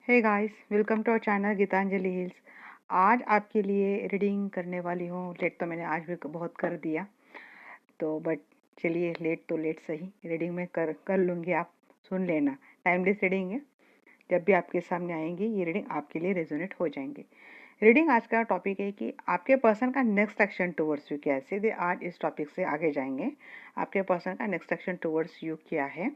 Hey guys, welcome to our channel Geetanjali Hills. आज आपके लिए रीडिंग करने वाली हूँ। लेट तो मैंने आज भी बहुत कर दिया, तो बट चलिए, लेट तो लेट सही, रीडिंग में कर लूँगी। आप सुन लेना, टाइमलेस रीडिंग है। जब भी आपके सामने आएंगी ये रीडिंग आपके लिए रेजोनेट हो जाएंगी। रीडिंग आज का टॉपिक है कि आपके पर्सन का नेक्स्ट एक्शन टुवर्ड्स यू क्या है। सीधे आज इस टॉपिक से आगे जाएंगे। आपके पर्सन का नेक्स्ट एक्शन टुवर्ड्स यू क्या है,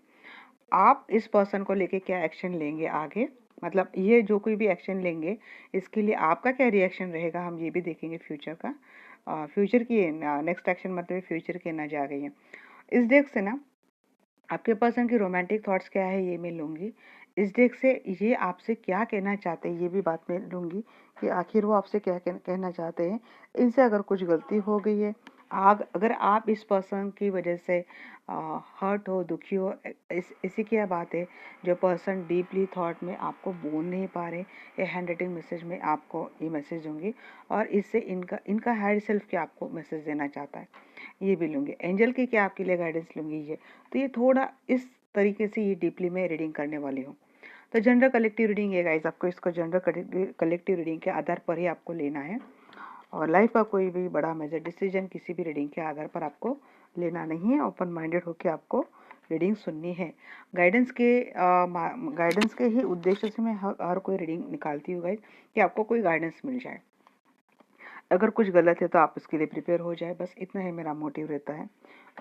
आप इस पर्सन को लेके क्या एक्शन लेंगे आगे, मतलब ये जो कोई भी एक्शन लेंगे इसके लिए आपका क्या रिएक्शन रहेगा, हम ये भी देखेंगे फ्यूचर का। फ्यूचर की नेक्स्ट एक्शन मतलब फ्यूचर की एनर्जी आ गई है इस डेक से ना। आपके पर्सन की रोमांटिक थॉट्स क्या है ये मैं लूँगी इस डेक से। ये आपसे क्या कहना चाहते हैं ये भी बात मैं लूँगी कि आखिर वो आपसे क्या कहना चाहते हैं। इनसे अगर कुछ गलती हो गई है, अगर आप इस पर्सन की वजह से हर्ट हो, दुखी हो, इसी की बात है। जो पर्सन डीपली थॉट में आपको बोल नहीं पा रहे, ये हैंड राइटिंग मैसेज में आपको ये मैसेज दूंगी और इससे इनका हायर सेल्फ क्या आपको मैसेज देना चाहता है ये भी लूँगी। एंजल की क्या आपके लिए गाइडेंस लूँगी ये, तो ये थोड़ा इस तरीके से ये डीपली मैं रीडिंग करने वाली हूँ। तो जनरल कलेक्टिव रीडिंग है गाइस, आपको इसको जनरल कलेक्टिव रीडिंग के आधार पर ही आपको लेना है और लाइफ का कोई भी बड़ा मेजर डिसीजन किसी भी रीडिंग के आधार पर आपको लेना नहीं है। ओपन माइंडेड होकर आपको रीडिंग सुननी है। गाइडेंस के ही उद्देश्य से मैं हर कोई रीडिंग निकालती हूँ गाइस, कि आपको कोई गाइडेंस मिल जाए। अगर कुछ गलत है तो आप उसके लिए प्रिपेयर हो जाए, बस इतना ही मेरा मोटिव रहता है।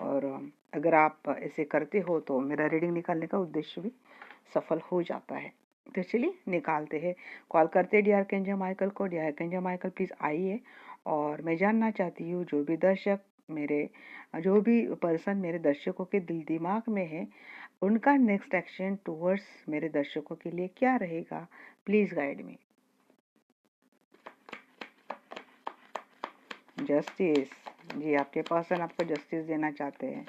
और अगर आप ऐसे करते हो तो मेरा रीडिंग निकालने का उद्देश्य भी सफल हो जाता है। तो चलिए निकालते हैं। कॉल करते हैं डी आर्कएंजल माइकल को। डी आर्कएंजल माइकल प्लीज़ आइए। और मैं जानना चाहती हूँ जो भी पर्सन मेरे दर्शकों के दिल दिमाग में है, उनका नेक्स्ट एक्शन टूवर्ड्स मेरे दर्शकों के लिए क्या रहेगा। Please guide me. Justice G, आपके पर्सन आपको जस्टिस देना चाहते हैं।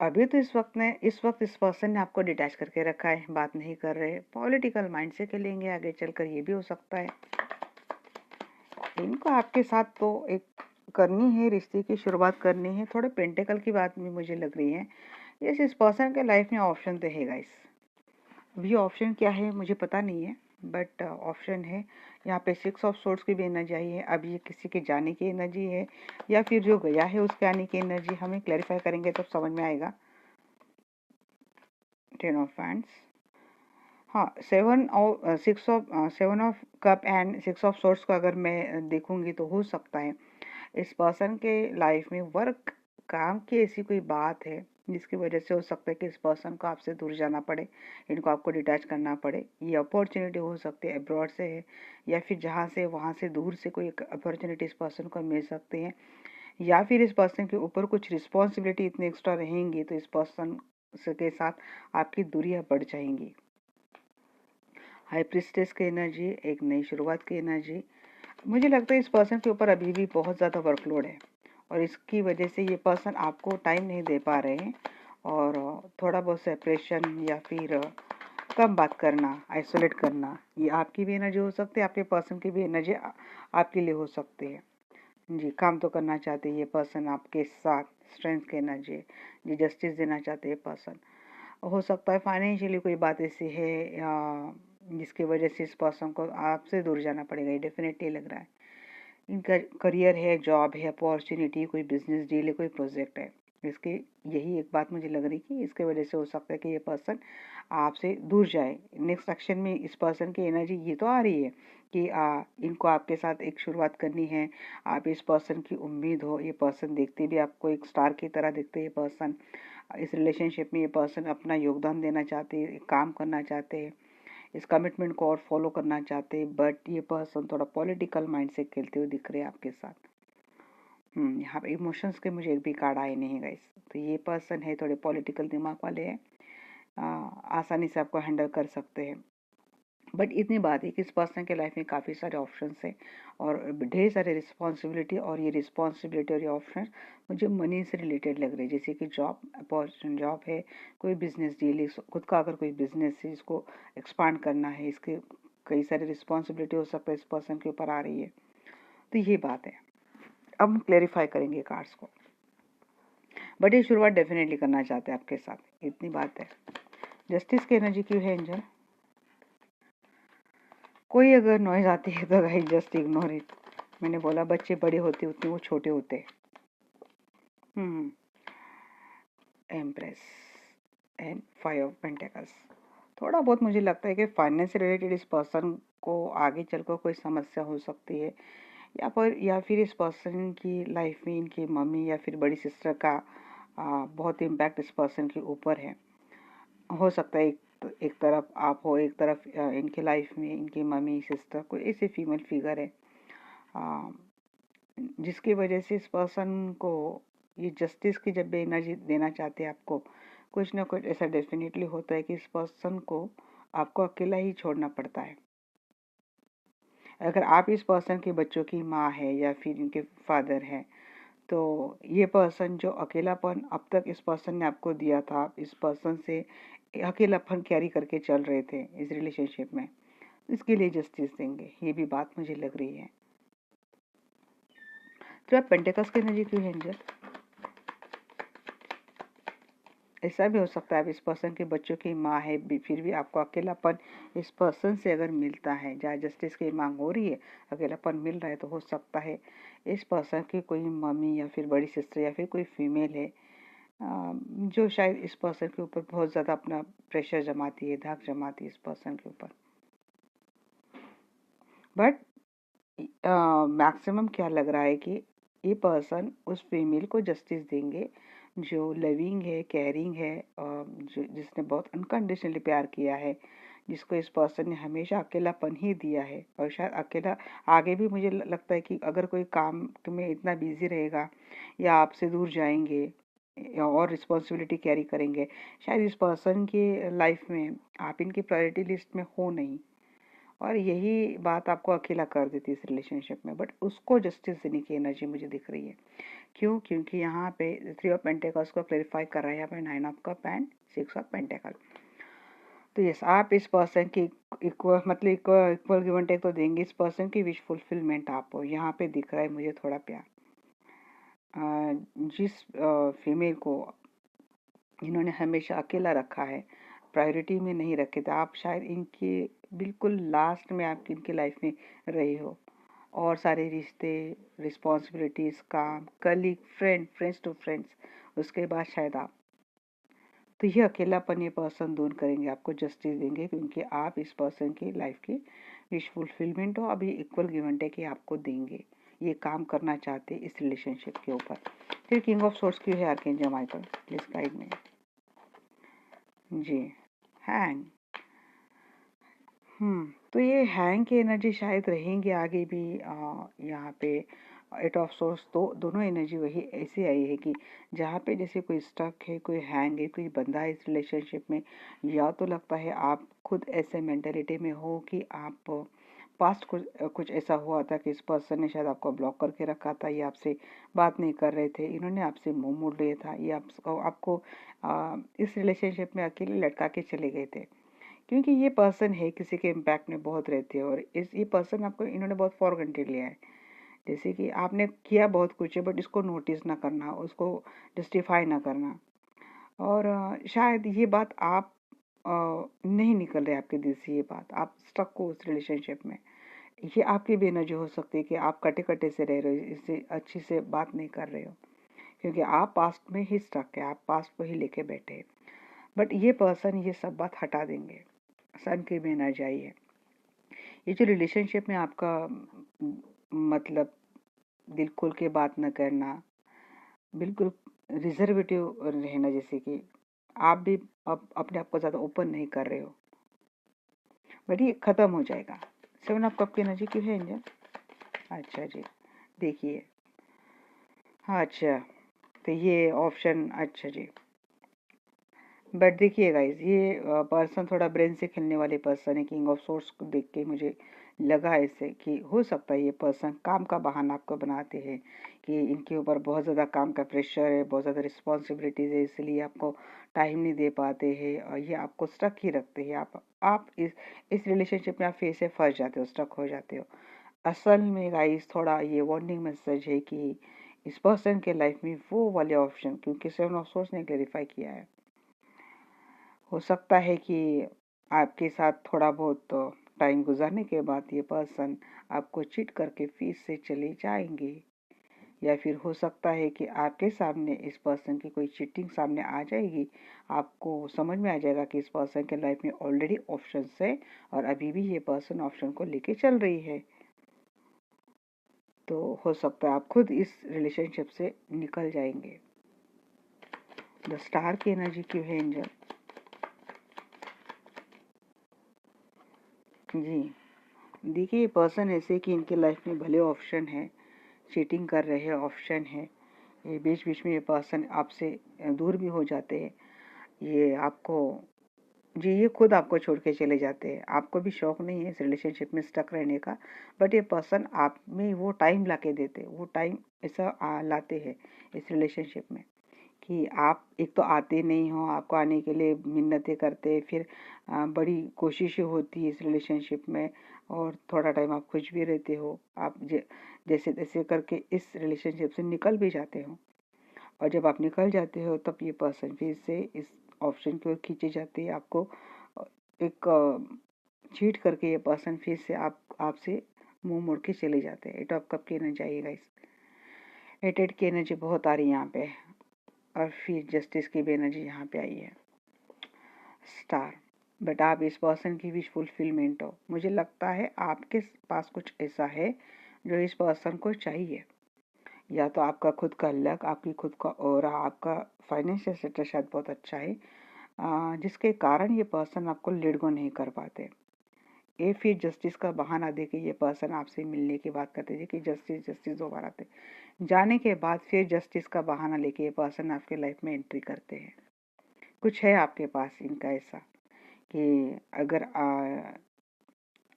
अभी तो इस वक्त इस पर्सन ने आपको डिटैच करके रखा है, बात नहीं कर रहे, पॉलिटिकल माइंड से खेलेंगे आगे चलकर, ये भी हो सकता है। इनको आपके साथ तो एक करनी है, रिश्ते की शुरुआत करनी है। थोड़े पेंटिकल की बात भी मुझे लग रही है। यस, इस पर्सन के लाइफ में ऑप्शन तो है गाइस। अभी ऑप्शन क्या है मुझे पता नहीं है, बट ऑप्शन है। यहाँ पे 6 ऑफ सोर्ड्स की भी एनर्जी आई है। अब ये किसी के जाने की एनर्जी है या फिर जो गया है उसके आने की एनर्जी, हमें क्लैरिफाई करेंगे तब समझ में आएगा। 10 ऑफ हैंड्स, हाँ, 7 of cup and 6 of swords को अगर मैं देखूंगी तो हो सकता है इस पर्सन के लाइफ में वर्क काम की ऐसी कोई बात है जिसकी वजह से हो सकता है कि इस पर्सन को आपसे दूर जाना पड़े, इनको आपको डिटैच करना पड़े। ये अपॉर्चुनिटी हो सकती है अब्रॉड से है या फिर जहाँ से वहाँ से दूर से कोई अपॉर्चुनिटी इस पर्सन को मिल सकती है, या फिर इस पर्सन के ऊपर कुछ रिस्पॉन्सिबिलिटी इतनी एक्स्ट्रा रहेंगी तो इस पर्सन के साथ आपकी दूरियां बढ़ जाएंगी। हाई प्रिस्टेस की एनर्जी, एक नई शुरुआत की एनर्जी। मुझे लगता है इस पर्सन के ऊपर अभी भी बहुत ज़्यादा वर्कलोड है और इसकी वजह से ये पर्सन आपको टाइम नहीं दे पा रहे हैं और थोड़ा बहुत सेपरेशन या फिर कम बात करना, आइसोलेट करना, ये आपकी भी एनर्जी हो सकती है, आपके पर्सन की भी एनर्जी आपके लिए हो सकती है। जी, काम तो करना चाहते हैं ये पर्सन आपके साथ, स्ट्रेंथ की एनर्जी है जी, जस्टिस देना चाहते हैं पर्सन। हो सकता है फाइनेंशियली कोई बात ऐसी है या जिसकी वजह से इस पर्सन को आपसे दूर जाना पड़ेगा, ये डेफिनेटली लग रहा है। इनका करियर है, जॉब है, अपॉर्चुनिटी, कोई बिजनेस डील है, कोई प्रोजेक्ट है, इसकी यही एक बात मुझे लग रही कि इसके वजह से हो सकता है कि ये पर्सन आपसे दूर जाए। नेक्स्ट एक्शन में इस पर्सन की एनर्जी ये तो आ रही है कि इनको आपके साथ एक शुरुआत करनी है। आप इस पर्सन की उम्मीद हो, ये पर्सन देखते भी आपको एक स्टार की तरह देखते हैं। ये पर्सन इस रिलेशनशिप में, ये पर्सन अपना योगदान देना चाहते हैं, काम करना चाहते हैं, इस कमिटमेंट को और फॉलो करना चाहते हैं, बट ये पर्सन थोड़ा पॉलिटिकल माइंड से खेलते हुए दिख रहे हैं आपके साथ। यहाँ पे इमोशंस के मुझे एक भी कार्ड आए नहीं गाइस। तो ये पर्सन है थोड़े पॉलिटिकल दिमाग वाले हैं, आसानी से आपको हैंडल कर सकते हैं। बट इतनी बात है कि इस पर्सन के लाइफ में काफ़ी सारे ऑप्शंस हैं और ढेर सारे रिस्पॉन्सिबिलिटी, और ये रिस्पॉन्सिबिलिटी और ये ऑप्शन मुझे मनी से रिलेटेड लग रहे हैं, जैसे कि जॉब है, कोई बिजनेस डील है, खुद का अगर कोई बिजनेस है इसको एक्सपांड करना है, इसके कई सारे रिस्पॉन्सिबिलिटी हो सकता है इस पर्सन के ऊपर आ रही है। तो ये बात है। अब हम क्लेरिफाई करेंगे कार्ड्स को। बट ये शुरुआत डेफिनेटली करना चाहते हैं आपके साथ, इतनी बात है। जस्टिस की एनर्जी क्यों है एंजल? कोई अगर नॉइज आती है तो गाइस जस्ट इग्नोर इट। मैंने बोला बच्चे बड़े होते उतने वो छोटे होते। Empress and 5 of pentacles. थोड़ा बहुत मुझे लगता है कि फाइनेंस से रिलेटेड इस पर्सन को आगे चलकर कोई समस्या हो सकती है, या फिर इस पर्सन की लाइफ में इनकी मम्मी या फिर बड़ी सिस्टर का बहुत इम्पैक्ट इस पर्सन के ऊपर है। हो सकता है एक तरफ आप हो, एक तरफ इनके लाइफ में इनकी मम्मी सिस्टर कोई ऐसे फीमेल फिगर है जिसकी वजह से इस पर्सन को ये जस्टिस की जब भी एनर्जी देना चाहते हैं आपको, कुछ ना कुछ ऐसा डेफिनेटली होता है कि इस पर्सन को आपको अकेला ही छोड़ना पड़ता है। अगर आप इस पर्सन के बच्चों की माँ है या फिर इनके फादर हैं, तो ये पर्सन जो अकेलापन अब तक इस पर्सन ने आपको दिया था, आप इस पर्सन से अकेलापन कैरी करके चल रहे थे इस रिलेशनशिप में, इसके लिए जस्टिस देंगे, ये भी बात मुझे लग रही है। तो आप पेंटिकल्स की एनर्जी क्यों है एंजल? ऐसा भी हो सकता है आप इस पर्सन के बच्चों की माँ है, फिर भी आपको अकेलापन इस पर्सन से अगर मिलता है, जहाँ जस्टिस की मांग हो रही है, अकेलापन मिल रहा है, तो हो सकता है इस पर्सन की कोई मम्मी या फिर बड़ी सिस्टर या फिर कोई फीमेल है जो शायद इस पर्सन के ऊपर बहुत ज़्यादा अपना प्रेशर जमाती है, धाक जमाती है इस पर्सन के ऊपर। बट मैक्सिमम क्या लग रहा है कि ये पर्सन उस फीमेल को जस्टिस देंगे जो लविंग है, केयरिंग है, जिसने बहुत अनकंडीशनली प्यार किया है, जिसको इस पर्सन ने हमेशा अकेलापन ही दिया है। और शायद अकेला आगे भी मुझे लगता है कि अगर कोई काम में इतना बिजी रहेगा या आपसे दूर जाएंगे और रिस्पॉन्सिबिलिटी कैरी करेंगे, शायद इस पर्सन की लाइफ में आप इनकी प्रायोरिटी लिस्ट में हो नहीं, और यही बात आपको अकेला कर देती है इस रिलेशनशिप में। बट उसको जस्टिस देने की एनर्जी मुझे दिख रही है। क्यों? क्योंकि यहाँ पे 3 ऑफ पेंटिकल्स को क्लेरिफाई कर रहा है, यहाँ पे 9 of cup and 6 of pentacle. तो यस, आप इस पर्सन की इक्वल मतलब इक्वल गिव एंड टेक तो देंगे, इस पर्सन की विश फुलफिलमेंट आपको यहाँ पे दिख रहा है मुझे थोड़ा प्यार। जिस फीमेल को इन्होंने हमेशा अकेला रखा है, प्रायोरिटी में नहीं रखे थे, आप शायद इनके बिल्कुल लास्ट में आप इनकी लाइफ में रहे हो, और सारे रिश्ते, रिस्पॉन्सिबिलिटीज, काम, कलीग, फ्रेंड्स टू फ्रेंड्स, उसके बाद शायद आप, तो ये अकेलापन ये पर्सन दूर करेंगे, आपको जस्टिस देंगे, क्योंकि आप इस पर्सन की लाइफ की विश फुलफिलमेंट हो, अभी इक्वल गिव एंड टेक आपको देंगे, ये काम करना चाहते इस रिलेशनशिप के ऊपर। फिर किंग ऑफ सोर्स क्यों है आर्कएंजल माइकल? प्लीज गाइड में जी। हैंग। तो ये हैंग की एनर्जी शायद रहेंगे आगे भी। यहाँ पे 8 ऑफ सोर्स, तो दोनों एनर्जी वही ऐसी आई है कि जहाँ पे जैसे कोई स्टक है, कोई हैंग है, कोई बंधा है इस रिलेशनशिप में, या तो लगता है आप खुद ऐसे मेंटेलिटी में हो कि आप पास्ट कुछ ऐसा हुआ था कि इस पर्सन ने शायद आपको ब्लॉक करके रखा था, ये आपसे बात नहीं कर रहे थे, इन्होंने आपसे मुंह मोड़ लिया था, ये आपको इस रिलेशनशिप में अकेले लटका के चले गए थे, क्योंकि ये पर्सन है किसी के इम्पैक्ट में बहुत रहते हैं, और ये पर्सन आपको इन्होंने बहुत फॉर ग्रांटेड लिया है, जैसे कि आपने किया बहुत कुछ है बट इसको नोटिस ना करना, उसको जस्टिफाई ना करना, और शायद ये बात आप नहीं निकल रहे आपके दिल से, ये बात आप स्टक हो उस रिलेशनशिप में। ये आपकी भी एनर्जी हो सकती है कि आप कटे कटे से रह रहे हो, इससे अच्छी से बात नहीं कर रहे हो, क्योंकि आप पास्ट में ही स्टक है, आप पास्ट को ही लेके बैठे हैं। बट ये पर्सन ये सब बात हटा देंगे, सन की भी एनर्जी आई है। ये जो रिलेशनशिप में आपका मतलब दिल खोल के बात न करना, बिल्कुल रिजर्वेटिव रहना, जैसे कि आप भी अपने आप को ज़्यादा ओपन नहीं कर रहे हो, बट ये ख़त्म हो जाएगा। 7 ऑफ कप की एनर्जी क्यों है एंजल? अच्छा जी, देखिए, हाँ अच्छा, तो ये ऑप्शन, अच्छा जी, बट देखिए गाइज, ये पर्सन थोड़ा ब्रेन से खेलने वाले पर्सन है। किंग ऑफ सोर्स को देख के मुझे लगा ऐसे कि हो सकता है ये पर्सन काम का बहाना आपको बनाते हैं कि इनके ऊपर बहुत ज़्यादा काम का प्रेशर है, बहुत ज़्यादा रिस्पॉन्सिबिलिटीज़ है, इसलिए आपको टाइम नहीं दे पाते हैं, और ये आपको स्टक ही रखते हैं। आप इस रिलेशनशिप में आप फिर से फंस जाते हो, स्टक हो जाते हो। असल में गाइस थोड़ा ये वार्निंग मैसेज है कि इस पर्सन के लाइफ में वो वाले ऑप्शन, क्योंकि 7 ऑफ सोर्स ने क्लेरिफाई किया है, हो सकता है कि आपके साथ थोड़ा बहुत टाइम गुजारने के बाद ये पर्सन आपको चीट करके फिर से चले जाएंगे, या फिर हो सकता है कि आपके सामने इस पर्सन की कोई चीटिंग सामने आ जाएगी, आपको समझ में आ जाएगा कि इस पर्सन के लाइफ में ऑलरेडी ऑप्शंस है और अभी भी ये पर्सन ऑप्शन को लेके चल रही है। तो हो सकता है आप खुद इस रिलेशनशिप से निकल जाएंगे। द स्टार की एनर्जी क्यों है एंजल? जी देखिए, ये पर्सन ऐसे कि इनके लाइफ में भले ऑप्शन है, चीटिंग कर रहे हैं, ऑप्शन है, ये बीच बीच में ये पर्सन आपसे दूर भी हो जाते हैं, ये आपको जी ये खुद आपको छोड़ के चले जाते हैं, आपको भी शौक नहीं है इस रिलेशनशिप में स्टक रहने का, बट ये पर्सन आप में वो टाइम ला के देते, वो टाइम ऐसा लाते हैं इस रिलेशनशिप में कि आप एक तो आते नहीं हो, आपको आने के लिए मिन्नतें करते, फिर बड़ी कोशिशें होती है इस रिलेशनशिप में, और थोड़ा टाइम आप खुश भी रहते हो, आप जैसे तैसे करके इस रिलेशनशिप से निकल भी जाते हो, और जब आप निकल जाते हो तब ये पर्सन फिर से इस ऑप्शन की ओर खींचे जाते हैं, आपको एक चीट करके ये पर्सन फिर से आपसे मुंह मोड़ के चले जाते हैं। एट ऑफ कप की एनर्जी आई गाइस, एटेड की एनर्जी बहुत आ रही है यहाँ पे, और फिर जस्टिस की भी एनर्जी यहाँ पे आई है। स्टार, बट आप इस पर्सन की विश फुलफिलमेंट हो, मुझे लगता है आपके पास कुछ ऐसा है जो इस पर्सन को चाहिए, या तो आपका खुद का लक, आपकी खुद का ऑरा, आपका फाइनेंशियल सेक्टर शायद बहुत अच्छा है, जिसके कारण ये पर्सन आपको लेट गो नहीं कर पाते। ये फिर जस्टिस का बहाना दे के ये पर्सन आपसे मिलने की बात करते थे कि जस्टिस जस्टिस दोबारा आते, जाने के बाद फिर जस्टिस का बहाना लेके ये पर्सन आपके लाइफ में एंट्री करते हैं। कुछ है आपके पास इनका ऐसा कि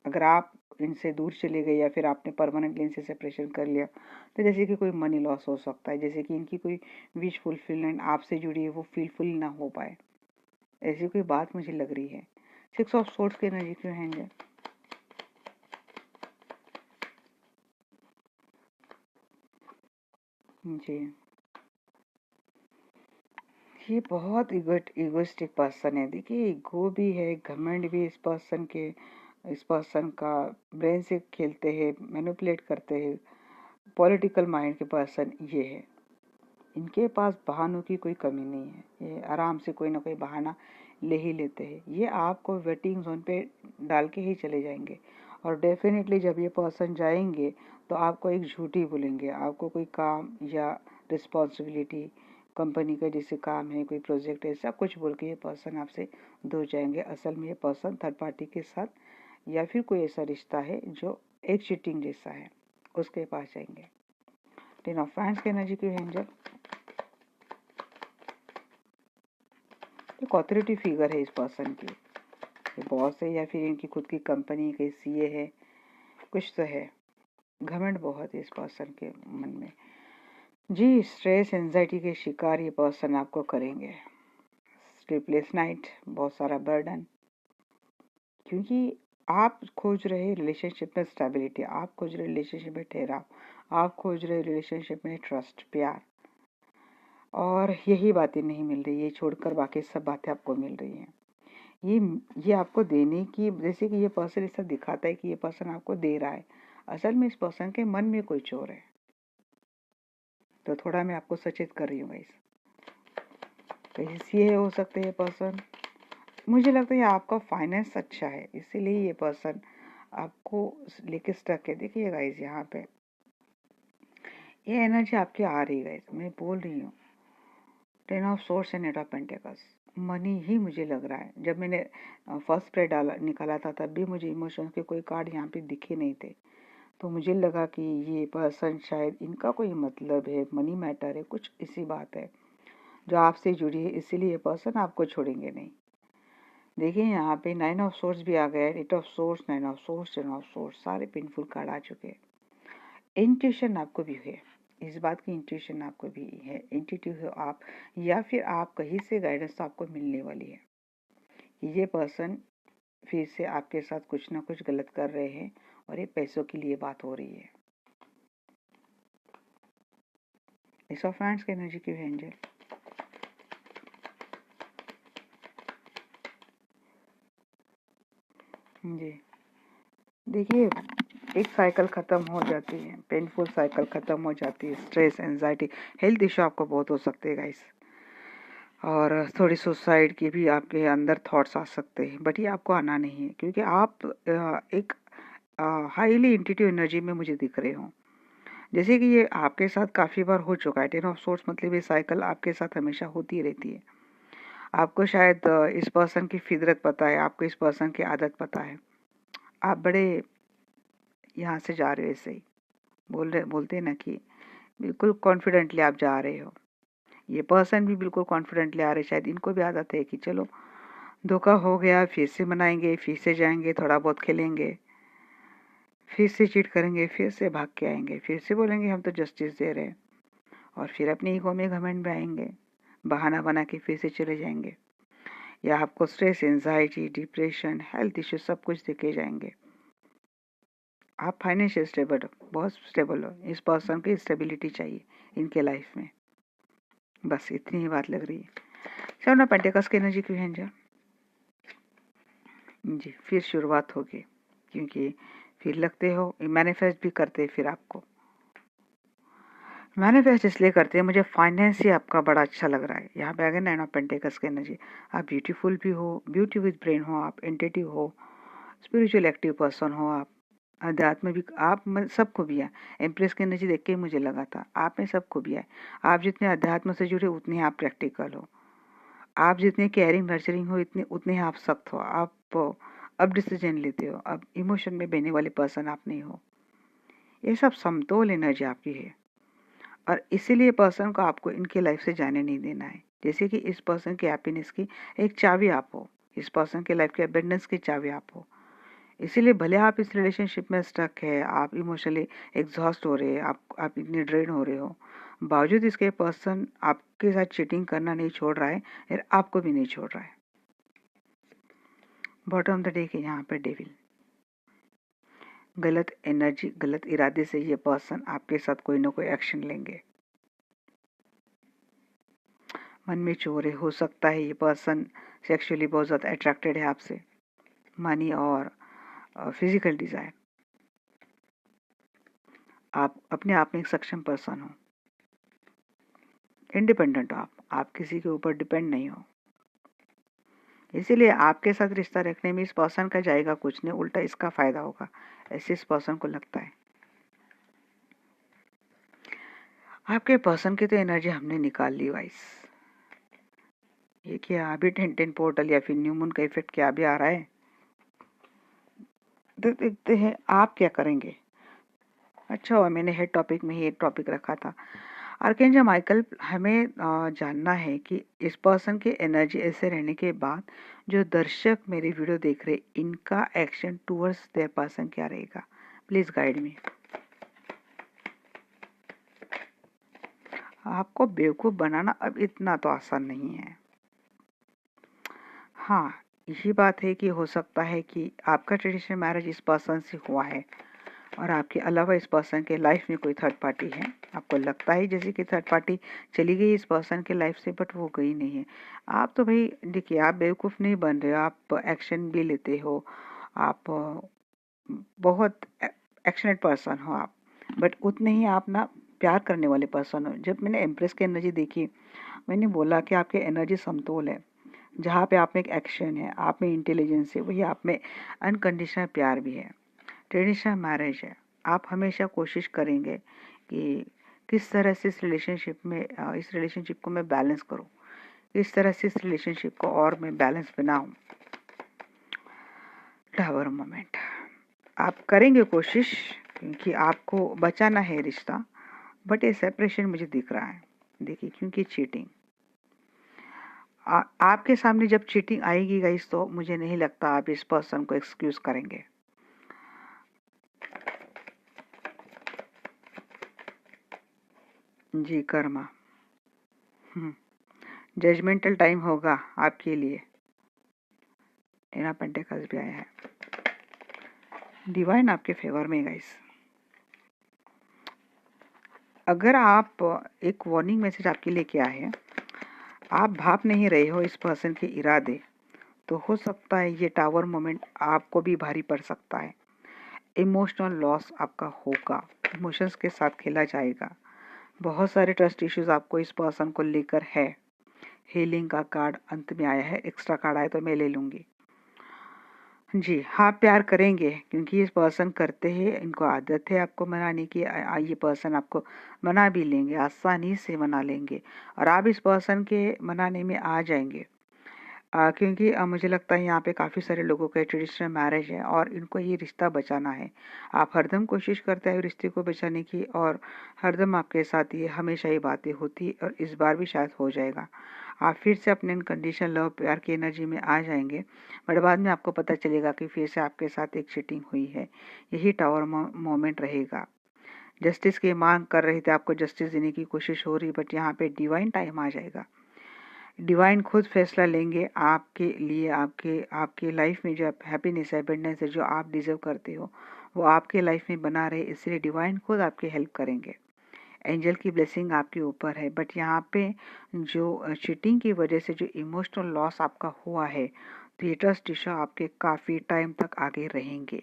अगर आप इनसे दूर चले गए या फिर आपने परमानेंटली इनसे सेपरेशन कर लिया, तो जैसे कि कोई मनी लॉस हो सकता है, जैसे कि इनकी कोई विश फुलफिलमेंट आपसे जुड़ी है वो फुल ना हो पाए, ऐसी कोई बात मुझे लग रही है। 6 ऑफ सोर्ड्स की एनर्जी क्यों है एंजल? जी ये बहुत इगोइस्टिक पर्सन है। देखिए ईगो भी है, घमंड भी इस पर्सन के, इस पर्सन का ब्रेन से खेलते हैं, मैनिपुलेट करते हैं, पॉलिटिकल माइंड के पर्सन ये है। इनके पास बहानों की कोई कमी नहीं है, ये आराम से कोई ना कोई बहाना ले ही लेते हैं, ये आपको वेटिंग जोन पे डाल के ही चले जाएंगे, और डेफिनेटली जब ये पर्सन जाएंगे तो आपको एक झूठी बोलेंगे, आपको कोई काम या रिस्पॉन्सिबिलिटी, कंपनी का जैसे काम है, कोई प्रोजेक्ट है, सब कुछ बोल के ये पर्सन आपसे दूर जाएंगे। असल में ये पर्सन थर्ड पार्टी के साथ या फिर कोई ऐसा रिश्ता है जो एक चीटिंग जैसा है, उसके पास जाएंगे। 10 ऑफ फैंस की एनर्जी क्यों है एंजल? एक ऑथोरिटी फिगर है इस पर्सन की, ये बॉस है या फिर इनकी खुद की कंपनी के सीए है, कुछ तो है, घमंड बहुत है इस पर्सन के मन में। जी स्ट्रेस एंजाइटी के शिकार ये पर्सन आपको करेंगे, स्लीपलेस नाइट, बहुत सारा बर्डन, क्योंकि आप खोज रहे रिलेशनशिप में स्टेबिलिटी, आप खोज रहे रिलेशनशिप में ठहराव, आप खोज रहे रिलेशनशिप में ट्रस्ट, प्यार, और यही बातें नहीं मिल रही, ये छोड़कर बाकी सब बातें आपको मिल रही हैं। ये आपको देने की, जैसे कि ये पर्सन ऐसा दिखाता है कि ये पर्सन आपको दे रहा है, असल में इस पर्सन के मन में कोई चोर है। तो थोड़ा मैं आपको सचेत कर रही हूँ गाइस, कहीं सीए हो सकते हैं ये पर्सन, मुझे लगता है आपका फाइनेंस अच्छा है इसीलिए ये पर्सन आपको लेके स्टक है। देखिए गाइस यहाँ पे ये एनर्जी आपकी आ रही है गाइस, मैं बोल रही हूँ 10 of swords and 8 of pentacles, money ही मुझे लग रहा है। जब मैंने फर्स्ट स्प्रे डाला निकाला था तब भी मुझे इमोशंस के कोई कार्ड यहाँ पे दिखे नहीं थे, तो मुझे लगा कि ये पर्सन शायद इनका कोई मतलब है, मनी मैटर है, कुछ इसी बात है जो आपसे जुड़ी है, इसीलिए ये पर्सन आपको छोड़ेंगे नहीं। देखिए यहाँ पे 9 ऑफ सोर्स भी आ गया है, 8 of source, 9 of source, 10 of source, सारे पेनफुल कार्ड आ चुके हैं। इंट्यूशन आपको भी है, इस बात की इंट्यूशन आपको भी है, इंट्यूटिव हो आप, या फिर आप कहीं से गाइडेंस आपको मिलने वाली है कि ये पर्सन फिर से आपके साथ कुछ ना कुछ गलत कर रहे हैं और ये पैसों के लिए बात हो रही है। एस ऑफ हैंड्स की एनर्जी क्यों है एंजल? जी देखिए, एक साइकिल ख़त्म हो जाती है, पेनफुल साइकिल ख़त्म हो जाती है, स्ट्रेस, एंजाइटी, हेल्थ इशू आपको बहुत हो सकते हैं गाइस, और थोड़ी सुसाइड की भी आपके अंदर थॉट्स आ सकते हैं, बट ये आपको आना नहीं है क्योंकि आप एक हाईली इंट्यूटिव एनर्जी में मुझे दिख रहे हो। जैसे कि ये आपके साथ काफ़ी बार हो चुका है। टेन ऑफ सोर्स मतलब ये साइकिल आपके साथ हमेशा होती रहती है। आपको शायद इस पर्सन की फितरत पता है, आपको इस पर्सन की आदत पता है। आप बड़े यहाँ से जा रहे हो, ऐसे ही बोलते हैं ना कि बिल्कुल कॉन्फिडेंटली आप जा रहे हो। ये पर्सन भी बिल्कुल कॉन्फिडेंटली आ रहे, शायद इनको भी आदत है कि चलो धोखा हो गया, फिर से मनाएंगे, फिर से जाएंगे, थोड़ा बहुत खेलेंगे, फिर से चीट करेंगे, फिर से भाग के आएंगे, फिर से बोलेंगे हम तो जस्टिस दे रहे हैं, और फिर अपने ईगो में घमंड में आएंगे, बहाना बना के फिर से चले जाएंगे, या आपको stress, anxiety, depression, health issue सब कुछ देखे जाएंगे। आप फाइनेंशियल स्टेबल हो, बहुत स्टेबल हो, इस पर्सन की स्टेबिलिटी चाहिए इनके लाइफ में, बस इतनी ही बात लग रही है। सेवन ऑफ पेंटिकल्स की एनर्जी क्यों है एंजल? जी फिर शुरुआत होगी, क्योंकि फिर लगते हो मैनिफेस्ट भी करते हैं, फिर आपको मैनिफेस्ट इसलिए करते हैं, मुझे फाइनेंस ही आपका बड़ा अच्छा लग रहा है। यहाँ पे आ गए नाइन ऑफ पेंटिकल्स की एनर्जी। आप ब्यूटीफुल भी हो, ब्यूटी विद ब्रेन हो, आप इंटेटिव हो, स्पिरिचुअल एक्टिव पर्सन हो, आप अध्यात्म भी, आप सब खूबियाँ। एम्प्रेस की एनर्जी देख के ही मुझे लगा था आप में सब खूबियाँ है। आप जितने अध्यात्म से जुड़े उतने आप प्रैक्टिकल हो, आप जितने केयरिंग नर्चरिंग हो उतने आप सख्त हो, आप अब डिसीजन लेते हो, अब इमोशन में बहने वाले पर्सन आप नहीं हो। ये सब समतोल एनर्जी आपकी है, और इसीलिए पर्सन को आपको इनके लाइफ से जाने नहीं देना है। जैसे कि इस पर्सन की हैप्पीनेस की एक चाबी आप हो, इस पर्सन के लाइफ के अबेंडेंस की चाबी आप हो। इसीलिए भले आप इस रिलेशनशिप में स्टक है, आप इमोशनली एग्जॉस्ट हो रहे हैं, आप इतने ड्रेन हो रहे हो, बावजूद इसके पर्सन आपके साथ चीटिंग करना नहीं छोड़ रहा है, और आपको भी नहीं छोड़ रहा है। बॉटम ऑफ द डे के यहाँ पे डेविल, गलत एनर्जी, गलत इरादे से ये पर्सन आपके साथ कोई ना कोई एक्शन लेंगे। मन में चोर है, हो सकता है ये पर्सन सेक्सुअली बहुत ज़्यादा अट्रैक्टेड है आपसे, मनी और फिजिकल डिजायर। आप अपने आप में एक सक्षम पर्सन हो, इंडिपेंडेंट हो, आप किसी के ऊपर डिपेंड नहीं हो। इसीलिए आपके साथ रिश्ता रखने में इस पर्सन का जाएगा कुछ नहीं, उल्टा इसका फायदा होगा, ऐसे इस पर्सन को लगता है। आपके पर्सन की तो एनर्जी हमने निकाल ली वाइस। ये क्या अभी 10-10 पोर्टल या फिर न्यू मून का इफेक्ट क्या अभी आ रहा है, तो देखते हैं आप क्या करेंगे। अच्छा हुआ मैंने हेड टॉपिक में ही एक टॉपिक रखा था। आर्कएंजल माइकल, हमें जानना है कि इस पर्सन की एनर्जी ऐसे रहने के बाद जो दर्शक मेरी वीडियो देख रहे, इनका एक्शन टूवर्ड्स देयर पर्सन क्या रहेगा। Please guide me. आपको बेवकूफ बनाना अब इतना तो आसान नहीं है। हाँ, यही बात है कि हो सकता है कि आपका ट्रेडिशनल मैरिज इस पर्सन से हुआ है, और आपके अलावा इस पर्सन के लाइफ में कोई थर्ड पार्टी है। आपको लगता है जैसे कि थर्ड पार्टी चली गई इस पर्सन के लाइफ से, बट वो गई नहीं है। आप तो भाई देखिए, आप बेवकूफ़ नहीं बन रहे हो, आप एक्शन भी लेते हो, आप बहुत एक्शनेट पर्सन हो आप, बट उतने ही आप ना प्यार करने वाले पर्सन हो। जब मैंने एम्प्रेस की एनर्जी देखी, मैंने बोला कि आपके एनर्जी समतोल है। जहाँ पे आप में एक एक्शन है, आप में इंटेलिजेंस है, वही आप में अनकंडीशनल प्यार भी है, ट्रेडिशनल मैरिज है। आप हमेशा कोशिश करेंगे कि किस तरह से इस रिलेशनशिप को मैं बैलेंस करूं, किस तरह से इस रिलेशनशिप को और मैं बैलेंस बनाऊं। टावर मोमेंट, आप करेंगे कोशिश, क्योंकि आपको बचाना है रिश्ता, बट ये सेपरेशन मुझे दिख रहा है। देखिए, क्योंकि चीटिंग आपके सामने जब चीटिंग आएगी गाइस, तो मुझे नहीं लगता आप इस पर्सन को एक्सक्यूज करेंगे। जी कर्मा, जजमेंटल टाइम होगा आपके लिए। टेन पेंटिकल्स भी आया है, डिवाइन आपके फेवर में गाइस। अगर आप एक वार्निंग मैसेज आपके लिए क्या है, आप भाप नहीं रहे हो इस पर्सन के इरादे, तो हो सकता है ये टावर मोमेंट आपको भी भारी पड़ सकता है। इमोशनल लॉस आपका होगा, इमोशंस के साथ खेला जाएगा। बहुत सारे ट्रस्ट इश्यूज आपको इस पर्सन को लेकर है। हीलिंग का कार्ड अंत में आया है, एक्स्ट्रा कार्ड आया तो मैं ले लूँगी। जी हाँ, प्यार करेंगे क्योंकि ये पर्सन करते हैं, इनको आदत है आपको मनाने की। ये पर्सन आपको मना भी लेंगे, आसानी से मना लेंगे और आप इस पर्सन के मनाने में आ जाएंगे। क्योंकि मुझे लगता है यहाँ पे काफ़ी सारे लोगों का ट्रेडिशनल मैरिज है और इनको ये रिश्ता बचाना है। आप हरदम कोशिश करते हैं रिश्ते को बचाने की और हरदम आपके साथ ये हमेशा ही बातें होती और इस बार भी शायद हो जाएगा। आप फिर से अपने अनकंडीशनल लव प्यार की एनर्जी में आ जाएंगे, बट बाद में आपको पता चलेगा कि फिर से आपके साथ एक चीटिंग हुई है। यही टावर मोमेंट रहेगा। जस्टिस की मांग कर रहे थे, आपको जस्टिस देने की कोशिश हो रही, बट यहाँ पे डिवाइन टाइम आ जाएगा। डिवाइन खुद फैसला लेंगे आपके लिए। आपके आपके लाइफ में जो हैप्पीनेस है, एबंडेंस है, जो आप डिजर्व करते हो, वो आपके लाइफ में बना रहे, इसलिए डिवाइन खुद आपकी हेल्प करेंगे। एंजल की ब्लेसिंग आपके ऊपर है, बट यहाँ पे जो चीटिंग की वजह से जो इमोशनल लॉस आपका हुआ है, तो ये ट्रस्ट इशू आपके काफ़ी टाइम तक आगे रहेंगे।